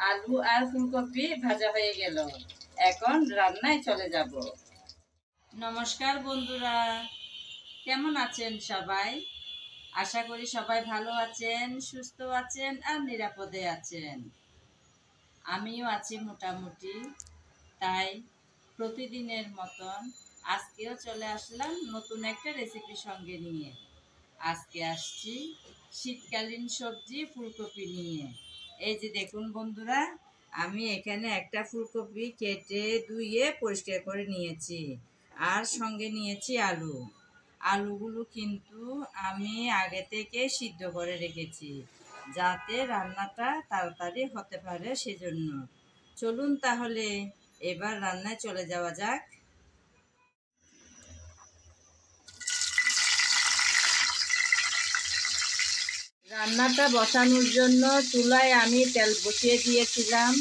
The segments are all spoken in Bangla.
আলু আর ফুলকপি ভাজা হয়ে গেল। এখন রান্নায় চলে যাব। নমস্কার বন্ধুরা, কেমন আছেন সবাই? আশা করি সবাই ভালো আছেন, সুস্থ আছেন আর নিরাপদে আছেন। আমিও আছি মোটামুটি। তাই প্রতিদিনের মতন আজকেও চলে আসলাম নতুন একটা রেসিপি সঙ্গে নিয়ে। আজকে আসছি শীতকালীন সবজি ফুলকপি নিয়ে। এই যে দেখুন বন্ধুরা, আমি এখানে একটা ফুলকপি কেটে ধুয়ে পরিষ্কার করে নিয়েছি, আর সঙ্গে নিয়েছি আলু। আলুগুলো কিন্তু আমি আগে থেকে সিদ্ধ করে রেখেছি, যাতে রান্নাটা তাড়াতাড়ি হতে পারে, সেজন্য। চলুন তাহলে এবার রান্নায় চলে যাওয়া যাক। রান্নাটা বসানোর জন্য চুলায় আমি তেল বসিয়ে দিয়েছিলাম।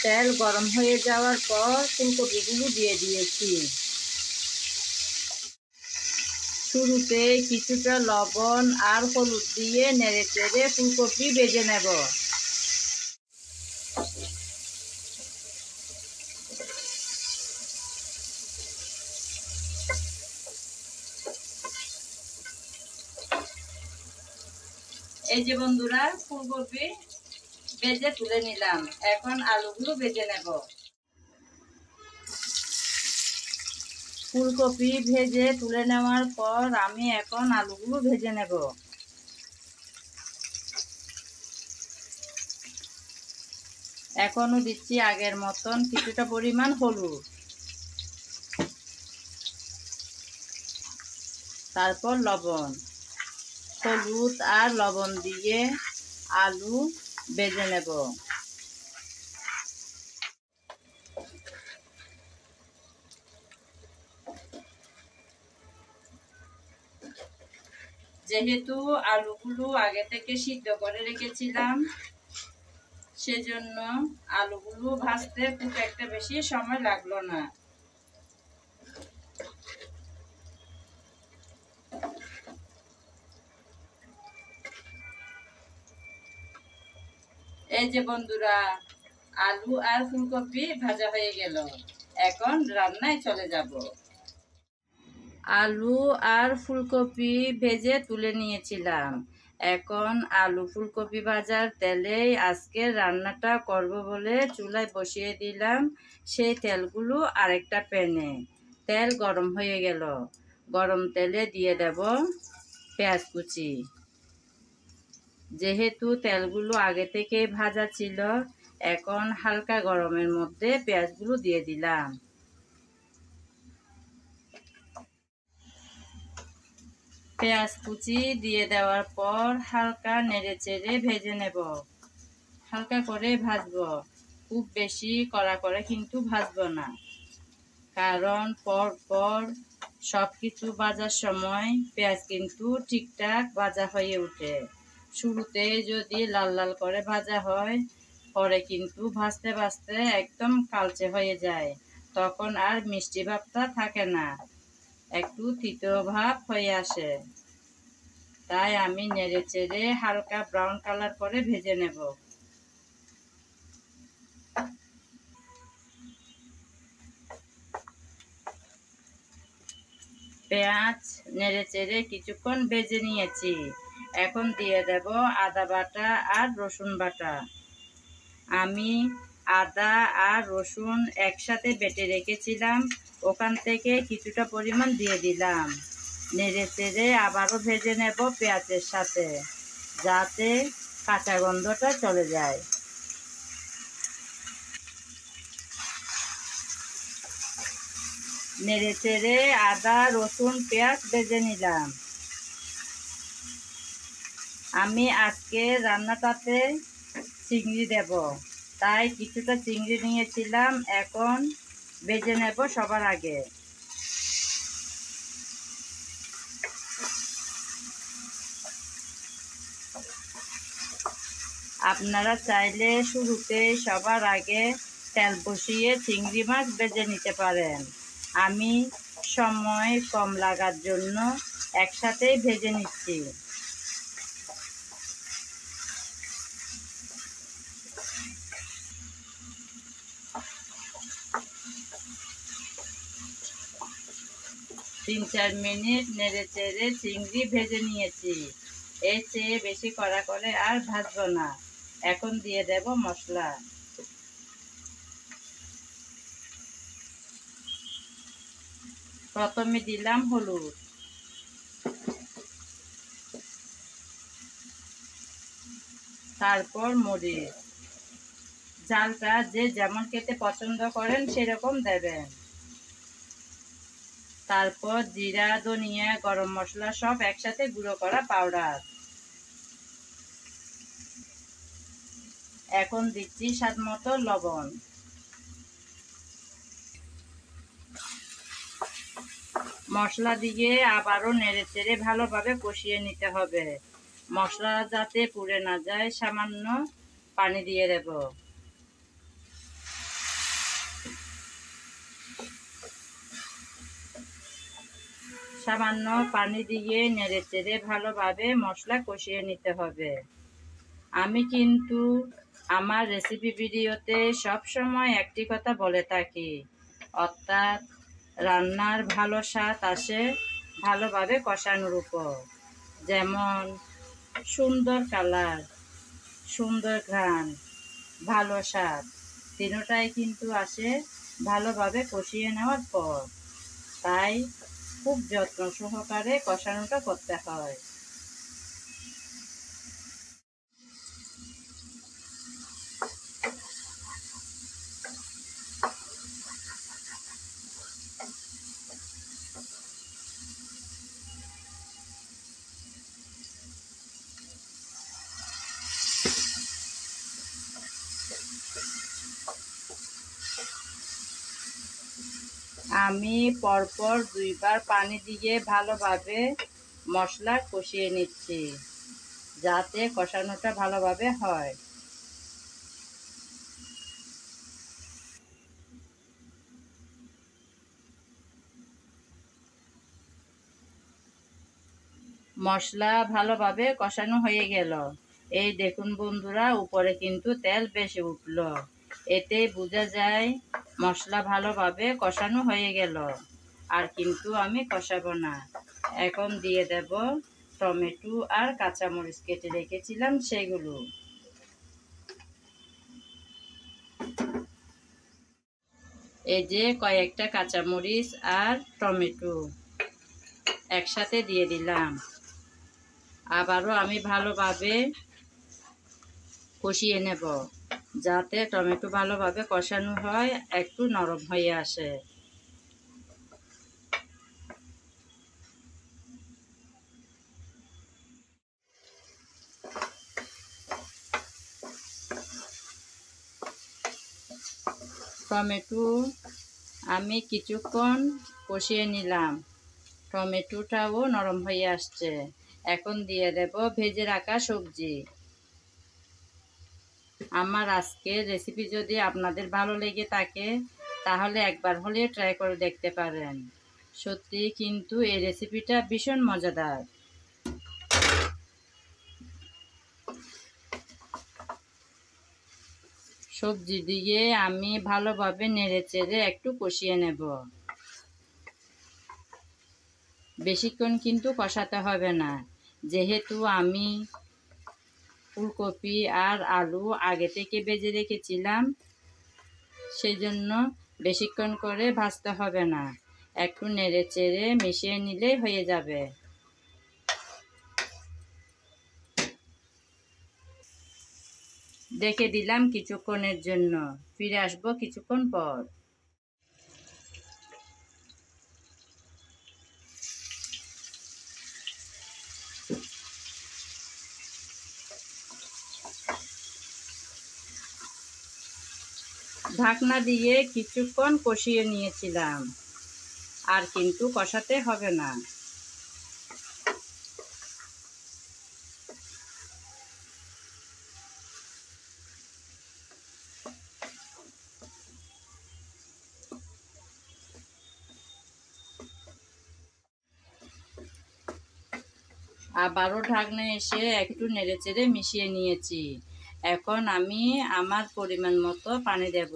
তেল গরম হয়ে যাওয়ার পর ফুলকপিগুলো দিয়ে দিয়েছি। শুরুতে কিছুটা লবণ আর হলুদ দিয়ে নেড়ে চেড়ে ফুলকপি ভেজে নেব। এই যে বন্ধুরা, ফুলকপি ভেজে তুলে নিলাম। এখন আলুগুলো ভেজে নেব। ফুলকপি ভেজে তুলে নেওয়ার পর আমি এখন আলুগুলো ভেজে নেব। এখনো দিচ্ছি আগের মতন কিছুটা পরিমাণ হলুদ, তারপর লবণ। হলুদ আর লবণ দিয়ে আলু ভেজে নেব। যেহেতু আলুগুলো আগে থেকে সিদ্ধ করে রেখেছিলাম, সেজন্য আলুগুলো ভাজতে খুব একটা বেশি সময় লাগলো না। এই যে বন্ধুরা, আলু আর ফুলকপি ভাজা হয়ে গেল। এখন রান্নায় চলে যাব। আলু আর ফুলকপি ভেজে তুলে নিয়েছিলাম। এখন আলু ফুলকপি ভাজার তেলেই আজকে রান্নাটা করব বলে চুলায় বসিয়ে দিলাম সেই তেলগুলো আরেকটা প্যানে। তেল গরম হয়ে গেল। গরম তেলে দিয়ে দেব পেঁয়াজ কুচি। যেহেতু তেলগুলো আগে থেকে ভাজা ছিল, এখন হালকা গরমের মধ্যে পেঁয়াজগুলো দিয়ে দিলাম। পেঁয়াজ কুচি দিয়ে দেওয়ার পর হালকা নেড়ে চেড়ে ভেজে নেব। হালকা করে ভাজবো, খুব বেশি কড়া করে কিন্তু ভাজবো না, কারণ পর পর সব কিছু ভাজার সময় পেঁয়াজ কিন্তু ঠিকঠাক ভাজা হয়ে ওঠে। শুরুতে যদি লাল লাল করে ভাজা হয়, পরে কিন্তু ভাজতে ভাজতে একদম কালচে হয়ে যায়, তখন আর মিষ্টি ভাবটা থাকে না, একটু তিতো ভাব হয়ে আসে। তাই আমি নেড়ে চেড়ে হালকা ব্রাউন কালার করে ভেজে নেব। পেঁয়াজ নেড়ে চেড়ে কিছুক্ষণ ভেজে নিয়েছি। এখন দিয়ে দেব আদা বাটা আর রসুন বাটা। আমি আদা আর রসুন একসাথে বেটে রেখেছিলাম, ওখান থেকে কিছুটা পরিমাণ দিয়ে দিলাম। নেড়ে চেড়ে আবারও ভেজে নেব পেঁয়াজের সাথে, যাতে কাঁচা গন্ধটা চলে যায়। নেড়ে চেড়ে আদা রসুন পেঁয়াজ ভেজে নিলাম। আমি আজকে রান্নাটাতে চিংড়ি দেব, তাই কিছুটা চিংড়ি নিয়েছিলাম, এখন ভেজে নেব সবার আগে। আপনারা চাইলে শুরুতে সবার আগে তেল বসিয়ে চিংড়ি মাছ ভেজে নিতে পারেন। আমি সময় কম লাগার জন্য একসাথেই ভেজে নিচ্ছি। 3-4 মিনিট নেড়ে চেড়ে চিংড়ি ভেজে নিয়েছি। এর চেয়ে বেশি কড়া করে আর ভাজবো না। এখন দিয়ে দেব মশলা। প্রথমে দিলাম হলুদ, তারপর মরিচ। ঝালটা যে যেমন খেতে পছন্দ করেন সেরকম দেবেন। তারপর জিরা, ধনিয়া, গরম মশলা সব একসাথে গুঁড়ো করা পাউডার। এখন দিচ্ছি স্বাদ মতো লবণ। মশলা দিয়ে আবারও নেড়ে চেড়ে ভালোভাবে কষিয়ে নিতে হবে। মশলা যাতে পুড়ে না যায় সামান্য পানি দিয়ে দেব। সামান্য পানি দিয়ে নেড়ে চেড়ে ভালোভাবে মশলা কষিয়ে নিতে হবে। আমি কিন্তু আমার রেসিপি ভিডিওতে সবসময় একটি কথা বলে থাকি, অর্থাৎ রান্নার ভালো স্বাদ আসে ভালোভাবে কষানোর উপর। যেমন সুন্দর কালার, সুন্দর ঘ্রাণ, ভালো স্বাদ, তিনটাই কিন্তু আসে ভালোভাবে কষিয়ে নেওয়ার পর। তাই খুব যত্ন সহকারে কষানোটা করতে হয়। আমি পরপর 2 বার পানি দিয়ে ভালোভাবে মশলা কষিয়ে নিচ্ছি, যাতে কষানোটা ভালোভাবে হয়। মশলা ভালোভাবে কষানো হয়ে গেল। এই দেখুন বন্ধুরা, উপরে কিন্তু তেল বেশি উঠল। এতে বোঝা যায় মশলা ভালোভাবে কষানো হয়ে গেল। আর কিন্তু আমি কষাবো না। এখন দিয়ে দেব টমেটো আর কাঁচামরিচ কেটে রেখেছিলাম সেগুলো। এই যে কয়েকটা কাঁচামরিচ আর টমেটো একসাথে দিয়ে দিলাম। আবারও আমি ভালোভাবে কষিয়ে নেব, যাতে টমেটো ভালোভাবে কষানো হয়, একটু নরম হয়ে আসে। টমেটো আমি কিছুক্ষণ কষিয়ে নিলাম, টমেটোটাও নরম হয়ে আসছে। এখন দিয়ে দেব ভেজে রাখা সবজি। আমার আজকের রেসিপি যদি আপনাদের ভালো লেগে থাকে তাহলে একবার হলে ট্রাই করে দেখতে পারেন। সত্যি কিন্তু এই রেসিপিটা ভীষণ মজাদার। সবজি দিয়ে আমি ভালোভাবে নেড়ে চেড়ে একটু কষিয়ে নেব। বেশিক্ষণ কিন্তু কষাতে হবে না, যেহেতু আমি ফুলকপি আর আলু আগে থেকে ভেজে রেখেছিলাম, সেই জন্য বেশিক্ষণ করে ভাজতে হবে না। একটু নেড়ে চেড়ে মিশিয়ে নিলেই হয়ে যাবে। দেখে দিলাম কিছুক্ষণের জন্য, ফিরে আসবো কিছুক্ষণ পর। ঢাকনা দিয়ে কিছুক্ষণ কষিয়ে নিয়েছিলাম, আর কিন্তু কষাতে হবে না। আবারও ঢাকনা এসে একটু নেড়েচেড়ে মিশিয়ে নিয়েছি। এখন আমি আমার পরিমাণ মতো পানি দেব,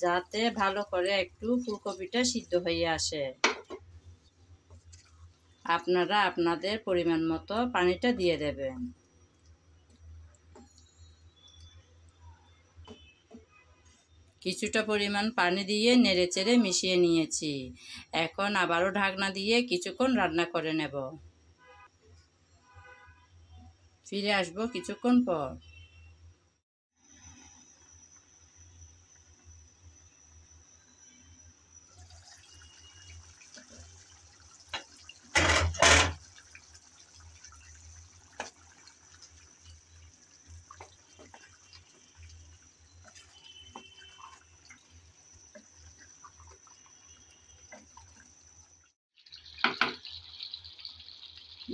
যাতে ভালো করে একটু ফুলকপিটা সিদ্ধ হয়ে আসে। আপনারা আপনাদের পরিমাণ মতো পানিটা দিয়ে দেবেন। কিছুটা পরিমাণ পানি দিয়ে নেড়েচেড়ে মিশিয়ে নিয়েছি। এখন আবারও ঢাকনা দিয়ে কিছুক্ষণ রান্না করে নেব। ফিরে আসব কিছুক্ষণ পর।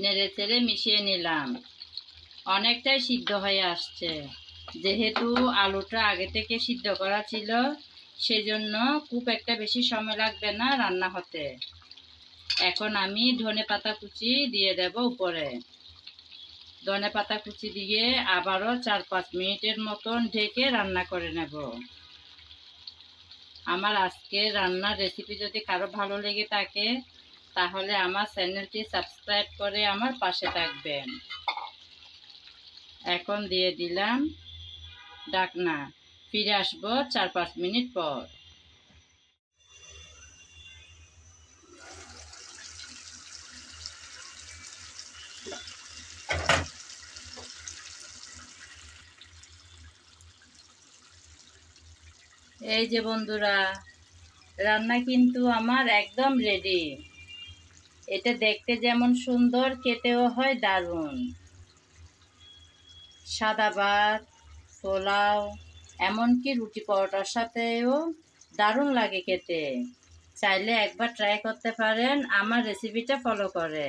নেড়েচেড়ে মিশিয়ে নিলাম। অনেকটাই সিদ্ধ হয়ে আসছে। যেহেতু আলুটা আগে থেকে সিদ্ধ করা ছিল, সেজন্য খুব একটা বেশি সময় লাগবে না রান্না হতে। এখন আমি ধনেপাতা কুচি দিয়ে দেব উপরে। ধনেপাতা কুচি দিয়ে আবারও 4-5 মিনিটের মতন ঢেকে রান্না করে নেব। আমার আজকের রান্নার রেসিপি যদি কারো ভালো লেগে থাকে, তাহলে আমার চ্যানেলটি সাবস্ক্রাইব করে আমার পাশে থাকবেন। এখন দিয়ে দিলাম ঢাকনা। ফিরে আসব 4-5 মিনিট পর। এই যে বন্ধুরা, রান্না কিন্তু আমার একদম রেডি। এটা দেখতে যেমন সুন্দর, খেতেও হয় দারুণ। সাদা ভাত, পোলাও, এমনকি রুটি পরোটার সাথেও দারুণ লাগে খেতে। চাইলে একবার ট্রাই করতে পারেন আমার রেসিপিটা ফলো করে।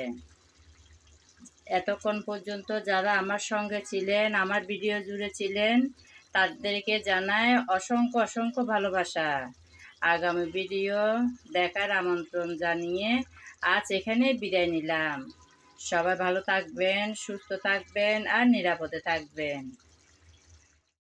এতক্ষণ পর্যন্ত যারা আমার সঙ্গে ছিলেন, আমার ভিডিও জুড়ে ছিলেন, তাদেরকে জানাই অসংখ্য অসংখ্য ভালোবাসা। আগামী ভিডিও দেখার আমন্ত্রণ জানিয়ে আজ এখানেই বিদায় নিলাম। সবাই ভালো থাকবেন, সুস্থ থাকবেন আর নিরাপদে থাকবেন।